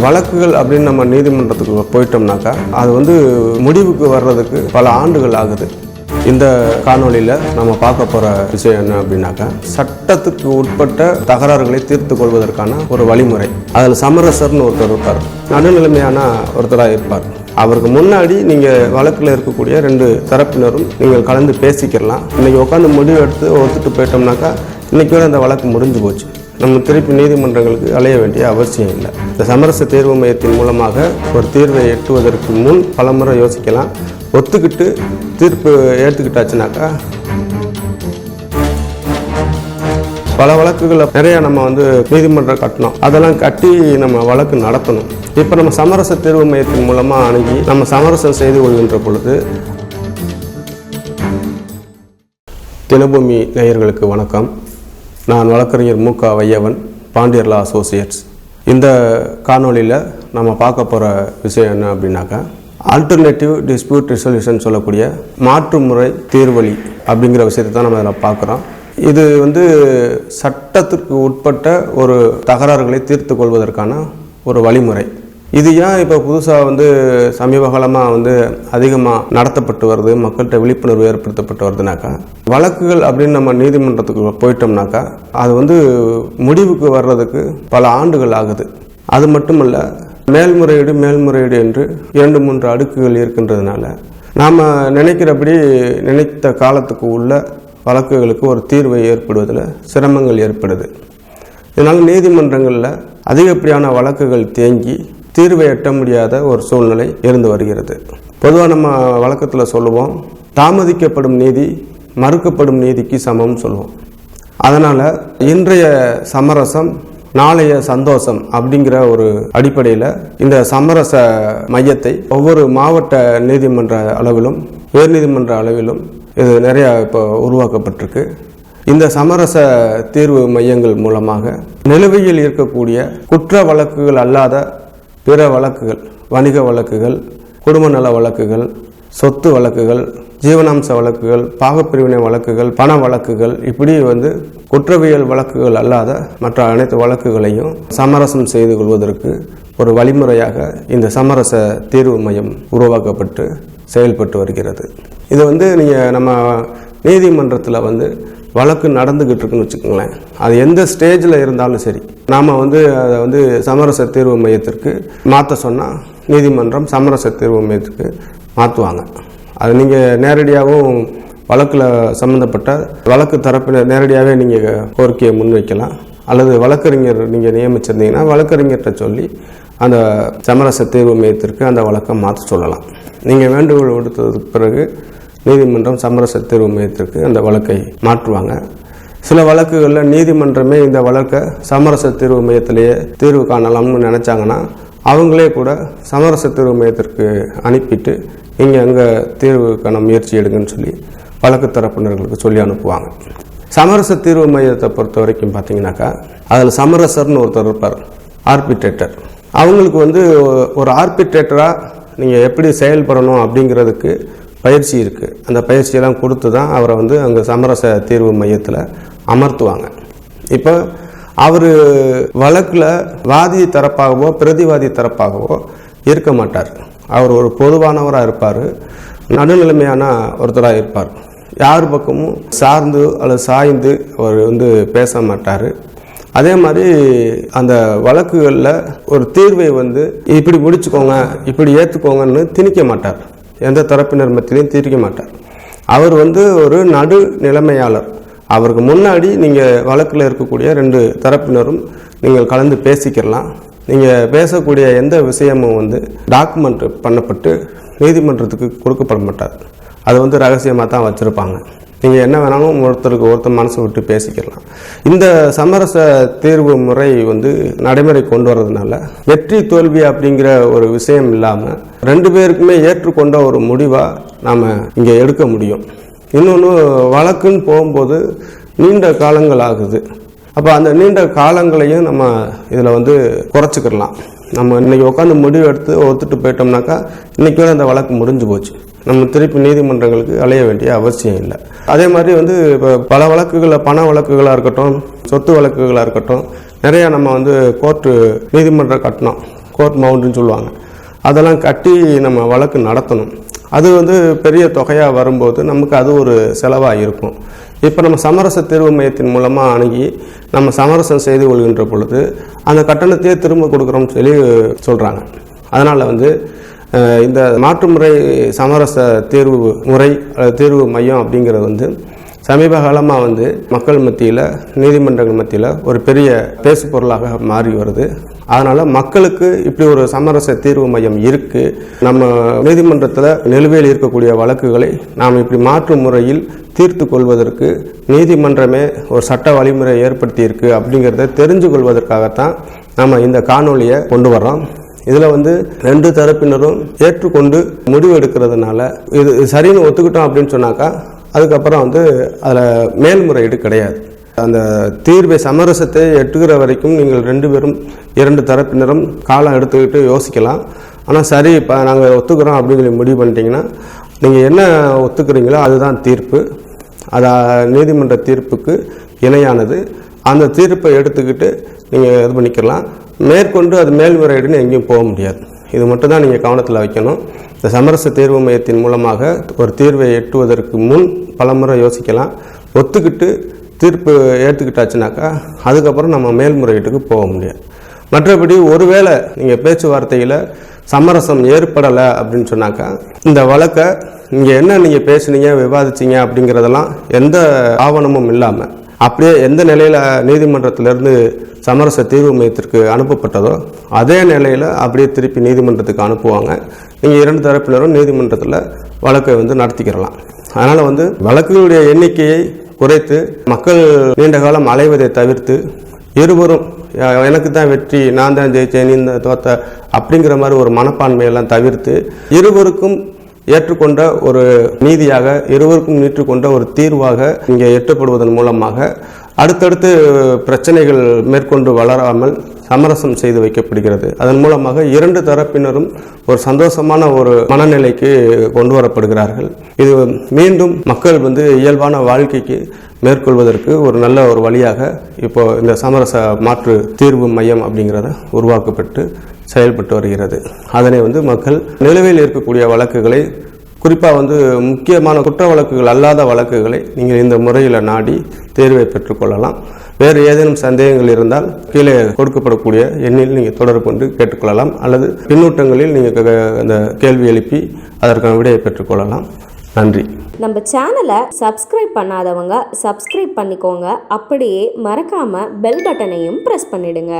வழக்குகள் அப்படின்னு நம்ம நீதிமன்றத்துக்கு போயிட்டோம்னாக்கா அது வந்து முடிவுக்கு வர்றதுக்கு பல ஆண்டுகள் ஆகுது. இந்த காணொலியில் நம்ம பார்க்க போகிற விஷயம் என்ன அப்படின்னாக்கா, சட்டத்துக்கு உட்பட்ட தகராறுகளை தீர்த்து கொள்வதற்கான ஒரு வழிமுறை. அதில் சமரசர்னு ஒருத்தர் இருப்பார், நடுநிலைமையான ஒருத்தராக இருப்பார். அவருக்கு முன்னாடி நீங்கள் வழக்கில் இருக்கக்கூடிய 2 தரப்பினரும் நீங்கள் கலந்து பேசிக்கலாம். இன்றைக்கி உட்காந்து முடிவு எடுத்து ஒத்துட்டு போயிட்டோம்னாக்கா இன்றைக்கி அந்த வழக்கு முடிஞ்சு போச்சு. நம்ம திருப்பி நீதிமன்றங்களுக்கு அலைய வேண்டிய அவசியம் இல்லை. இந்த சமரச தீர்வு மையத்தின் மூலமாக ஒரு தீர்வை எட்டுவதற்கு முன் பலமுறை யோசிக்கலாம். ஒத்துக்கிட்டு தீர்ப்பு ஏற்றுக்கிட்டாச்சுனாக்கா பல வழக்குகளை நிறைய நம்ம நீதிமன்றம் கட்டணும், அதெல்லாம் கட்டி நம்ம வழக்கு நடத்தணும். இப்போ நம்ம சமரச தீர்வு மையத்தின் மூலமாக அணுகி நம்ம சமரசம் செய்து கொள்கின்ற பொழுது. தினபூமி நேயர்களுக்கு வணக்கம். நான் வழக்கறிஞர் மு.க. வையவன், பாண்டியர் லா அசோசியேட்ஸ். இந்த காணொலியில் நம்ம பார்க்க போகிற விஷயம் என்ன அப்படின்னாக்கா, ஆல்டர்னேட்டிவ் டிஸ்பியூட் ரெசல்யூஷன் சொல்லக்கூடிய மாற்றுமுறை தீர்வழி அப்படிங்கிற விஷயத்தை தான் நம்ம இதில் பார்க்குறோம். இது சட்டத்திற்கு உட்பட்ட ஒரு தகராறுகளை தீர்த்து கொள்வதற்கான ஒரு வழிமுறை. இது ஏன் இப்போ புதுசாக சமீப காலமாக அதிகமாக நடத்தப்பட்டு வருது, மக்கள்கிட்ட விழிப்புணர்வு ஏற்படுத்தப்பட்டு வருதுனாக்கா, வழக்குகள் அப்படின்னு நம்ம நீதிமன்றத்துக்கு போயிட்டோம்னாக்கா அது முடிவுக்கு வர்றதுக்கு பல ஆண்டுகள் ஆகுது. அது மட்டுமல்ல, மேல்முறையீடு என்று 2-3 அடுக்குகள் இருக்கின்றதுனால நாம் நினைக்கிறபடி நினைத்த காலத்துக்கு உள்ள வழக்குகளுக்கு ஒரு தீர்வை ஏற்படுவதில் சிரமங்கள் ஏற்படுது. இதனால் நீதிமன்றங்களில் அதிகப்படியான வழக்குகள் தேங்கி தீர்வை எட்ட முடியாத ஒரு சூழ்நிலை இருந்து வருகிறது. பொதுவாக நம்ம வழக்கத்தில் சொல்லுவோம், தாமதிக்கப்படும் நீதி மறுக்கப்படும் நீதிக்கு சமம்னு சொல்லுவோம். அதனால் இன்றைய சமரசம் நாளைய சந்தோஷம் அப்படிங்கிற ஒரு அடிப்படையில் இந்த சமரச மையத்தை ஒவ்வொரு மாவட்ட நீதிமன்ற அளவிலும் உயர்நீதிமன்ற அளவிலும் இது நிறைய இப்போ உருவாக்கப்பட்டிருக்கு. இந்த சமரச தீர்வு மையங்கள் மூலமாக நிலுவையில் இருக்கக்கூடிய குற்ற வழக்குகள் அல்லாத பிற வழக்குகள், வணிக வழக்குகள், குடும்ப நல வழக்குகள், சொத்து வழக்குகள், ஜீவனாம்ச வழக்குகள், பாகப்பிரிவினை வழக்குகள், பண வழக்குகள், இப்படி குற்றவியல் வழக்குகள் அல்லாத மற்ற அனைத்து வழக்குகளையும் சமரசம் செய்து கொள்வதற்கு ஒரு வழிமுறையாக இந்த சமரச தீர்வு மையம் உருவாக்கப்பட்டு செயல்பட்டு வருகிறது. இது நீங்கள் நம்ம நீதிமன்றத்தில் வழக்கு நடந்துக்கிட்டு இருக்குன்னு வச்சுக்கோங்களேன், அது எந்த ஸ்டேஜில் இருந்தாலும் சரி, நாம் அதை சமரச தீர்வு மையத்திற்கு மாற்ற சொன்னால் நீதிமன்றம் சமரச தீர்வு மையத்துக்கு மாற்றுவாங்க. அது நீங்கள் நேரடியாகவும் வழக்கில் சம்மந்தப்பட்ட வழக்கு தரப்பினர் நேரடியாகவே நீங்கள் கோரிக்கையை முன்வைக்கலாம். அல்லது வழக்கறிஞர் நீங்கள் நியமிச்சிருந்தீங்கன்னா வழக்கறிஞர்கிட்ட சொல்லி அந்த சமரச தீர்வு மையத்திற்கு அந்த வழக்கை மாற்ற சொல்லலாம். நீங்கள் வேண்டுகோள் விடுத்ததுக்கு பிறகு நீதிமன்றம் சமரச தீர்வு மையத்திற்கு அந்த வழக்கை மாற்றுவாங்க. சில வழக்குகளில் நீதிமன்றமே இந்த வழக்கை சமரச தீர்வு மையத்திலேயே தீர்வு காணலாம்னு நினச்சாங்கன்னா அவங்களே கூட சமரச தீர்வு மையத்திற்கு அனுப்பிட்டு நீங்கள் அங்கே தீர்வுக்கான முயற்சி எடுங்கன்னு சொல்லி வழக்கு தரப்பினர்களுக்கு சொல்லி அனுப்புவாங்க. சமரச தீர்வு மையத்தை பொறுத்த வரைக்கும் பார்த்தீங்கன்னாக்கா, அதில் சமரசர்னு ஒருத்தர் இருப்பார், ஆர்பிட்ரேட்டர். அவங்களுக்கு ஒரு ஆர்பிட்ரேட்டராக நீங்கள் எப்படி செயல்படணும் அப்படிங்கிறதுக்கு பயிற்சி இருக்குது. அந்த பயிற்சியெல்லாம் கொடுத்து தான் அவரை அங்கே சமரச தீர்வு மையத்தில் அமர்த்துவாங்க. இப்போ அவர் வழக்கில் வாதி தரப்பாகவோ பிரதிவாதி தரப்பாகவோ இருக்க மாட்டார். அவர் ஒரு பொதுவானவராக இருப்பார், நடுநிலைமையான ஒருத்தராக இருப்பார். யார் பக்கமும் சார்ந்து அல்லது சாய்ந்து அவர் பேச மாட்டார். அதே மாதிரி அந்த வழக்குகளில் ஒரு தீர்வை இப்படி முடிச்சுக்கோங்க, இப்படி ஏற்றுக்கோங்கன்னு திணிக்க மாட்டார். எந்த தரப்பினர் மத்தியிலையும் தீர்க்க மாட்டார். அவர் ஒரு நடு நிலைமையாளர். அவருக்கு முன்னாடி நீங்கள் வழக்கில் இருக்கக்கூடிய 2 தரப்பினரும் நீங்கள் கலந்து பேசிக்கலாம். நீங்கள் பேசக்கூடிய எந்த விஷயமும் டாக்குமெண்ட் பண்ணப்பட்டு நீதிமன்றத்துக்கு கொடுக்கப்பட மாட்டார். அது ரகசியமாக தான் வச்சுருப்பாங்க. நீங்கள் என்ன வேணாலும் ஒருத்தர் மனசு விட்டு பேசிக்கலாம். இந்த சமரச தீர்வு முறை நடைமுறை கொண்டு வர்றதுனால வெற்றி தோல்வி அப்படிங்கிற ஒரு விஷயம் இல்லாமல் 2 பேருக்குமே ஏற்றுக்கொண்ட ஒரு முடிவாக நாம் இங்கே எடுக்க முடியும். இன்னொன்று, வழக்குன்னு போகும்போது நீண்ட காலங்கள் ஆகுது. அப்போ அந்த நீண்ட காலங்களையும் நம்ம இதில் குறைச்சிக்கிடலாம். நம்ம இன்றைக்கி உட்காந்து முடிவு எடுத்து ஒத்துட்டு போயிட்டோம்னாக்கா இன்றைக்கி அந்த வழக்கு முடிஞ்சு போச்சு. நம்ம திருப்பி நீதிமன்றங்களுக்கு அலைய வேண்டிய அவசியம் இல்லை. அதே மாதிரி இப்போ பல வழக்குகளில் பண வழக்குகளாக இருக்கட்டும், சொத்து வழக்குகளாக இருக்கட்டும், நிறையா நம்ம கோர்ட்டு நீதிமன்றம் கட்டணும். கோர்ட் மவுண்டுன்னு சொல்லுவாங்க, அதெல்லாம் கட்டி நம்ம வழக்கு நடத்தணும். அது வந்து பெரிய தொகையாக வரும்போது நமக்கு அது ஒரு செலவாக இருக்கும். இப்போ நம்ம சமரச தீர்வு மையத்தின் மூலமாக அணுகி நம்ம சமரசம் செய்து கொள்கின்ற பொழுது அந்த கட்டணத்தையே திரும்ப கொடுக்குறோம்னு சொல்லி சொல்கிறாங்க. அதனால் வந்து இந்த மாற்றுமுறை சமரச தீர்வு முறை தீர்வு மையம் அப்படிங்கிறது வந்து சமீப காலமாக வந்து மக்கள் மத்தியில், நீதிமன்றங்கள் மத்தியில் ஒரு பெரிய பேசு பொருளாக மாறி வருது. அதனால் மக்களுக்கு இப்படி ஒரு சமரச தீர்வு மையம் இருக்குது, நம்ம நீதிமன்றத்தில் நிலுவையில் இருக்கக்கூடிய வழக்குகளை நாம் இப்படி மாற்று முறையில் தீர்த்து கொள்வதற்கு நீதிமன்றமே ஒரு சட்ட வழிமுறை ஏற்படுத்தியிருக்கு அப்படிங்கிறத தெரிஞ்சு கொள்வதற்காகத்தான் நம்ம இந்த காணொலியை கொண்டு வர்றோம். இதில் வந்து 2 தரப்பினரும் ஏற்றுக்கொண்டு முடிவு எடுக்கிறதுனால இது சரின்னு ஒத்துக்கிட்டோம் அப்படின்னு சொன்னாக்கா அதுக்கப்புறம் வந்து அதில் மேல்முறையீடு கிடையாது. அந்த தீர்வை சமரசத்தை எட்டுகிற வரைக்கும் நீங்கள் 2 தரப்பினரும் காலம் எடுத்துக்கிட்டு யோசிக்கலாம். ஆனால் சரி இப்போ நாங்கள் ஒத்துக்கிறோம் அப்படின்னு சொல்லி முடிவு பண்ணிட்டீங்கன்னா நீங்கள் என்ன ஒத்துக்கிறீங்களோ அதுதான் தீர்ப்பு, அது நீதிமன்ற தீர்ப்புக்கு இணையானது. அந்த தீர்ப்பை எடுத்துக்கிட்டு நீங்கள் இது பண்ணிக்கலாம். மேற்கொண்டு அது மேல்முறையீடுன்னு எங்கேயும் போக முடியாது. இது மட்டும் தான் நீங்கள் கவனத்தில் வைக்கணும். இந்த சமரச தீர்வு மையத்தின் மூலமாக ஒரு தீர்வை எட்டுவதற்கு முன் பலமுறை யோசிக்கலாம். ஒத்துக்கிட்டு தீர்ப்பு ஏற்றுக்கிட்டாச்சுனாக்கா அதுக்கப்புறம் நம்ம மேல்முறையீட்டுக்கு போக முடியாது. மற்றபடி ஒருவேளை நீங்கள் பேச்சுவார்த்தையில் சமரசம் ஏற்படலை அப்படின்னு சொன்னாக்கா இந்த வழக்கை நீங்கள் பேசுனீங்க விவாதிச்சிங்க அப்படிங்கிறதெல்லாம் எந்த ஆவணமும் இல்லாமல் அப்படியே எந்த நிலையில் நீதிமன்றத்திலேருந்து சமரச தீர்வு மையத்திற்கு அனுப்பப்பட்டதோ அதே நிலையில் அப்படியே திருப்பி நீதிமன்றத்துக்கு அனுப்புவாங்க. நீங்கள் 2 தரப்பினரும் நீதிமன்றத்தில் வழக்கை வந்து நடத்திக்கிறலாம். அதனால் வந்து வழக்குகளுடைய எண்ணிக்கையை குறைத்து மக்கள் நீண்ட காலம் அலைவதை தவிர்த்து இருவரும் எனக்கு தான் வெற்றி, நான் தான் ஜெயிச்சேன், நீ தோத்த அப்படிங்கிற மாதிரி ஒரு மனப்பான்மையெல்லாம் தவிர்த்து இருவருக்கும் ஏற்றுக்கொண்ட ஒரு நீதியாக, இருவருக்கும் ஏற்றுக்கொண்ட ஒரு தீர்வாக இங்கே எட்டப்படுவதன் மூலமாக அடுத்தடுத்து பிரச்சனைகள் மேற்கொண்டு வளராமல் சமரசம் செய்து வைக்கப்படுகிறது. அதன் மூலமாக 2 தரப்பினரும் ஒரு சந்தோஷமான ஒரு மனநிலைக்கு கொண்டு வரப்படுகிறார்கள். இது மீண்டும் மக்கள் வந்து இயல்பான வாழ்க்கைக்கு மேற்கொள்வதற்கு ஒரு நல்ல ஒரு வழியாக இப்போ இந்த சமரச மாற்று தீர்வு மையம் அப்படிங்கிறத உருவாக்கப்பட்டு செயல்பட்டு வருகிறது. அதனை வந்து மக்கள் நிலுவையில் இருக்கக்கூடிய வழக்குகளை, குறிப்பாக வந்து முக்கியமான குற்ற வழக்குகள் அல்லாத வழக்குகளை நீங்கள் இந்த முறையில் நாடி தேர்வை பெற்றுக்கொள்ளலாம். வேறு ஏதேனும் சந்தேகங்கள் இருந்தால் கீழே கொடுக்கப்படக்கூடிய எண்ணில் நீங்கள் தொடர்பு கொண்டு கேட்டுக்கொள்ளலாம், அல்லது பின்னூட்டங்களில் நீங்கள் அந்த கேள்வி எழுப்பி அதற்கான விடையை பெற்றுக்கொள்ளலாம். நன்றி. நம்ம சேனலை சப்ஸ்கிரைப் பண்ணாதவங்க சப்ஸ்கிரைப் பண்ணிக்கோங்க. அப்படியே மறக்காமல் பெல் பட்டனையும் ப்ரெஸ் பண்ணிடுங்க.